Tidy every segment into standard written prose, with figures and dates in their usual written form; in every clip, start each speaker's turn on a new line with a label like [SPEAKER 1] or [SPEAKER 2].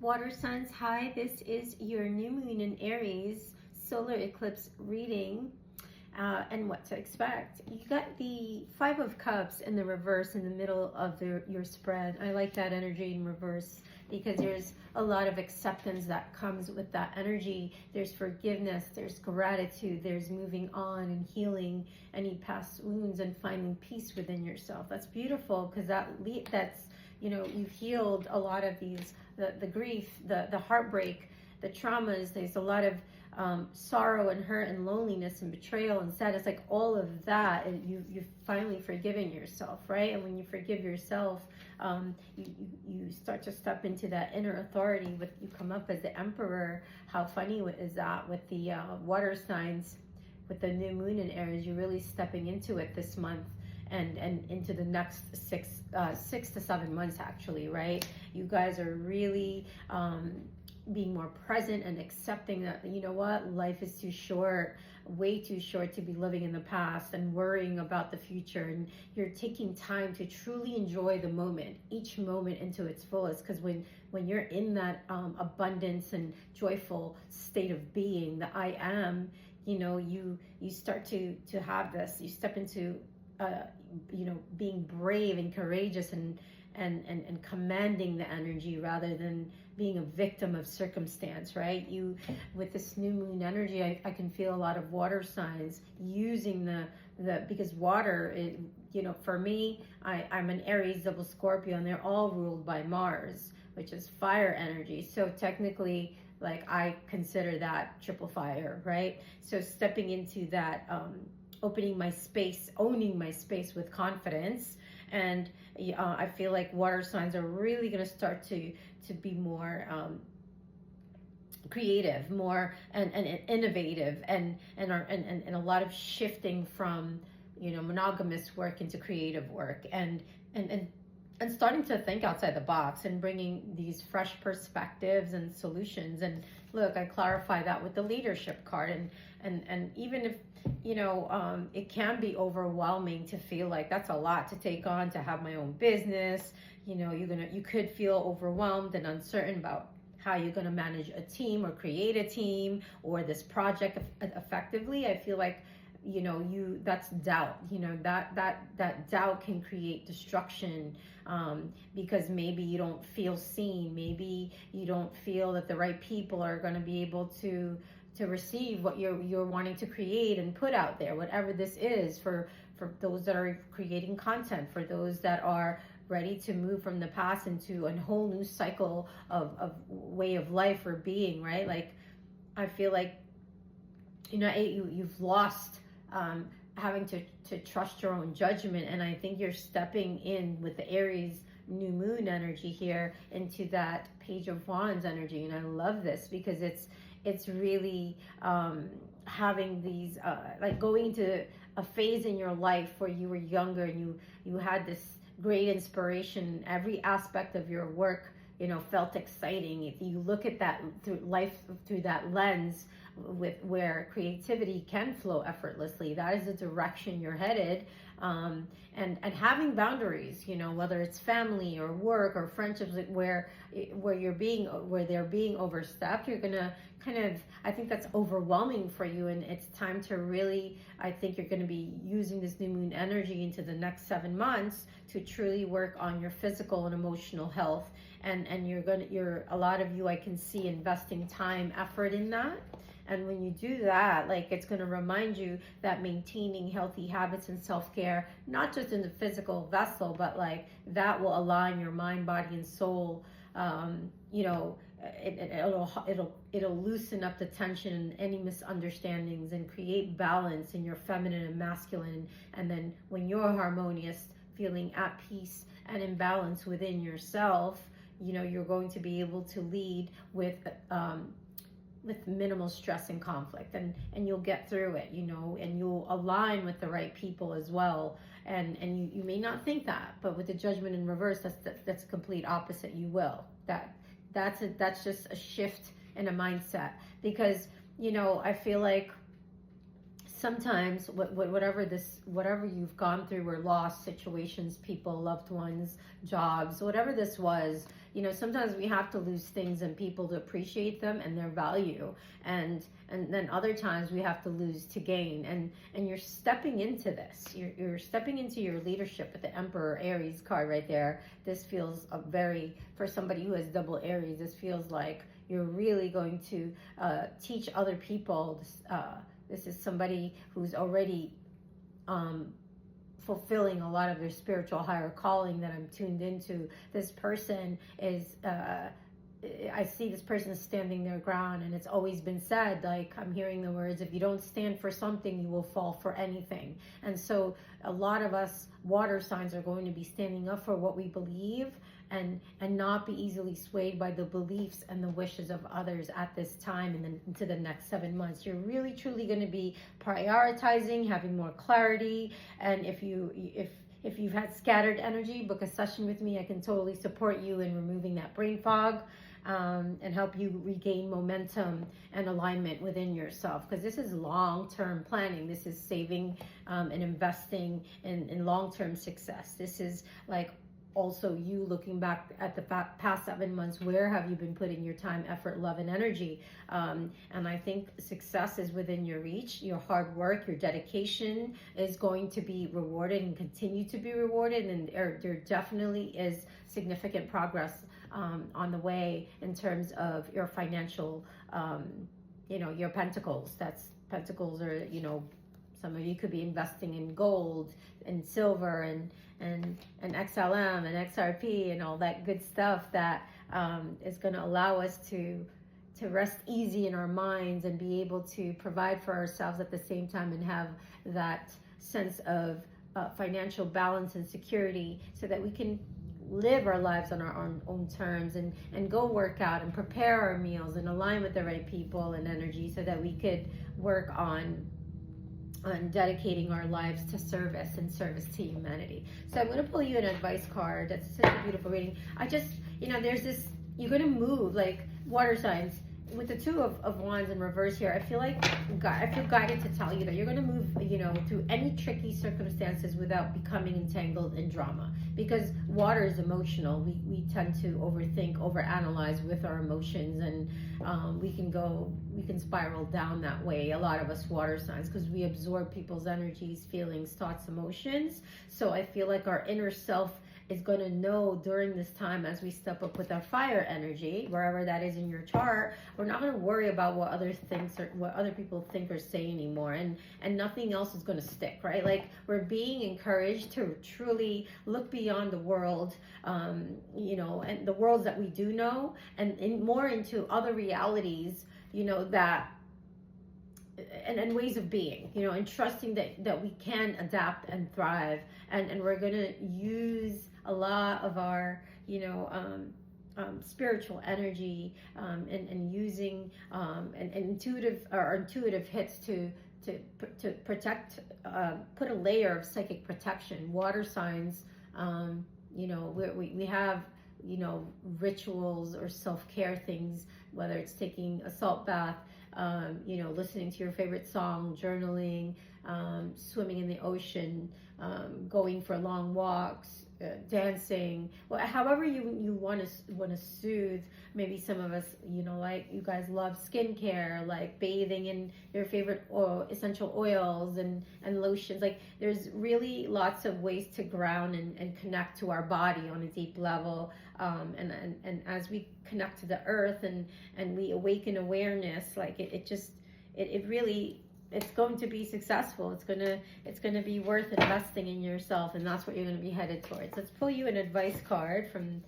[SPEAKER 1] Water signs, hi, this is your new moon in Aries solar eclipse reading and what to expect. You got the Five of Cups in the reverse in the middle of your spread. I like that energy in reverse because there's a lot of acceptance that comes with that energy. There's forgiveness, there's gratitude, there's moving on and healing any past wounds and finding peace within yourself. That's beautiful because that's you've healed a lot of these, the grief, the heartbreak, the traumas. There's a lot of sorrow and hurt and loneliness and betrayal and sadness, like all of that, and you've finally forgiven yourself, right? And when you forgive yourself, you start to step into that inner authority. You come up as the Emperor. How funny is that with the water signs, with the new moon in Aries? You're really stepping into it this month and into the next 6 to 7 months, actually, right? You guys are really being more present and accepting that, you know what, life is too short, way too short to be living in the past and worrying about the future. And you're taking time to truly enjoy the moment, each moment into its fullest. Because when you're in that abundance and joyful state of being, the I am, you start to have this, you step into being brave and courageous and commanding the energy rather than being a victim of circumstance, right? With this new moon energy, I can feel a lot of water signs using the because water, for me, I'm an Aries double Scorpio, and they're all ruled by Mars, which is fire energy. So technically, like, I consider that triple fire, right? So stepping into that, opening my space, owning my space with confidence. And I feel like water signs are really going to start to be more creative, more and innovative, and a lot of shifting from monogamous work into creative work, and starting to think outside the box and bringing these fresh perspectives and solutions. And look, I clarify that with the leadership card, and even if it can be overwhelming to feel like that's a lot to take on, to have my own business. You could feel overwhelmed and uncertain about how you're going to manage a team or create a team or this project effectively. I feel like that's doubt. That doubt can create destruction, because maybe you don't feel seen, maybe you don't feel that the right people are going to be able to receive what you're wanting to create and put out there, whatever this is, for those that are creating content, for those that are ready to move from the past into a whole new cycle of way of life or being, right? Like, I feel like you've lost having to trust your own judgment, and I think you're stepping in with the Aries new moon energy here into that Page of Wands energy. And I love this because it's really having these like going to a phase in your life where you were younger and you had this great inspiration. Every aspect of your work felt exciting. If you look at that through that lens, with where creativity can flow effortlessly, that is the direction you're headed. And having boundaries, whether it's family or work or friendships, where they're being overstepped, you're gonna I think that's overwhelming for you, and it's time to really, I think you're gonna be using this new moon energy into the next 7 months to truly work on your physical and emotional health. And you're a lot of you, I can see, investing time, effort in that. And when you do that, like, it's going to remind you that maintaining healthy habits and self-care, not just in the physical vessel, but like that will align your mind, body, and soul. It'll loosen up the tension and any misunderstandings and create balance in your feminine and masculine. And then when you're harmonious, feeling at peace and in balance within yourself, you're going to be able to lead with minimal stress and conflict, and you'll get through it, and you'll align with the right people as well. And you may not think that, but with the Judgment in reverse, that's the complete opposite. You will. That's just a shift in a mindset, because I feel like sometimes whatever you've gone through or lost, situations, people, loved ones, jobs, whatever this was, sometimes we have to lose things and people to appreciate them and their value, and then other times we have to lose to gain. And you're stepping into this. You're stepping into your leadership with the Emperor Aries card right there. This feels for somebody who has double Aries, this feels like you're really going to teach other people. This is somebody who's already fulfilling a lot of their spiritual higher calling that I'm tuned into. This person is I see this person standing their ground, and it's always been said, like, I'm hearing the words, if you don't stand for something, you will fall for anything. And so a lot of us water signs are going to be standing up for what we believe, and not be easily swayed by the beliefs and the wishes of others at this time and then into the next 7 months. You're really truly going to be prioritizing, having more clarity. And if you've had scattered energy, book a session with me. I can totally support you in removing that brain fog, and help you regain momentum and alignment within yourself. Because this is long-term planning. This is saving and investing in long-term success. This is like also you looking back at the past 7 months. Where have you been putting your time, effort, love, and energy? And I think success is within your reach. Your hard work, your dedication is going to be rewarded and continue to be rewarded. And there definitely is significant progress on the way in terms of your financial, your pentacles. Pentacles are, some of you could be investing in gold and silver and XLM and XRP and all that good stuff that is going to allow us to rest easy in our minds and be able to provide for ourselves at the same time and have that sense of financial balance and security, so that we can live our lives on our own terms and go work out and prepare our meals and align with the right people and energy, so that we could work on dedicating our lives to service and service to humanity. So I'm going to pull you an advice card. That's such a beautiful reading. I just, there's this, you're going to move, like water signs. With the Two of Wands in reverse here, I feel guided to tell you that you're going to move, through any tricky circumstances without becoming entangled in drama. Because water is emotional. We tend to overthink, overanalyze with our emotions, and we can spiral down that way. A lot of us water signs, because we absorb people's energies, feelings, thoughts, emotions. So I feel like our inner self is going to know during this time, as we step up with our fire energy, wherever that is in your chart, we're not going to worry about what other people think or say anymore, and nothing else is going to stick, right? Like, we're being encouraged to truly look beyond the world, and the worlds that we do know, and more into other realities, that and ways of being, and trusting that we can adapt and thrive, and we're going to use a lot of our spiritual energy, and using an intuitive hits to protect, put a layer of psychic protection. Water signs, we have rituals or self-care things, whether it's taking a salt bath, listening to your favorite song, journaling, swimming in the ocean, going for long walks, dancing, however you want to soothe. Maybe some of us, like you guys love skincare, like bathing in your favorite essential oils and lotions. Like, there's really lots of ways to ground and connect to our body on a deep level. And as we connect to the earth and we awaken awareness, like it really, it's going to be successful. It's gonna be worth investing in yourself, and that's what you're gonna be headed towards. Let's pull you an advice card from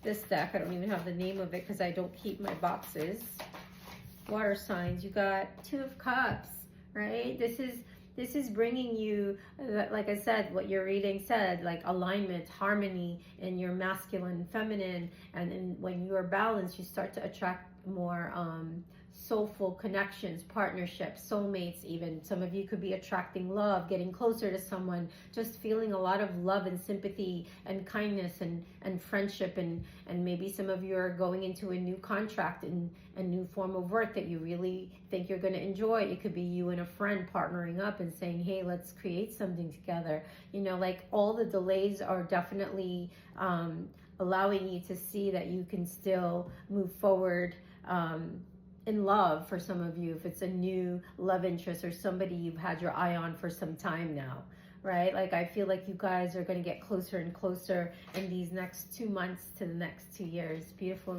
[SPEAKER 1] this deck. I don't even have the name of it because I don't keep my boxes. Water signs, you got Two of Cups, right? This is bringing you, like I said, what your reading said, like alignment, harmony in your masculine, feminine, and when you are balanced, you start to attract more soulful connections, partnerships, soulmates even. Some of you could be attracting love, getting closer to someone, just feeling a lot of love and sympathy and kindness and friendship, and maybe some of you are going into a new contract and a new form of work that you really think you're going to enjoy. It could be you and a friend partnering up and saying, hey, let's create something together. Like, all the delays are definitely allowing you to see that you can still move forward in love for some of you, if it's a new love interest or somebody you've had your eye on for some time now, right? Like, I feel like you guys are going to get closer and closer in these next 2 months to the next 2 years. Beautiful.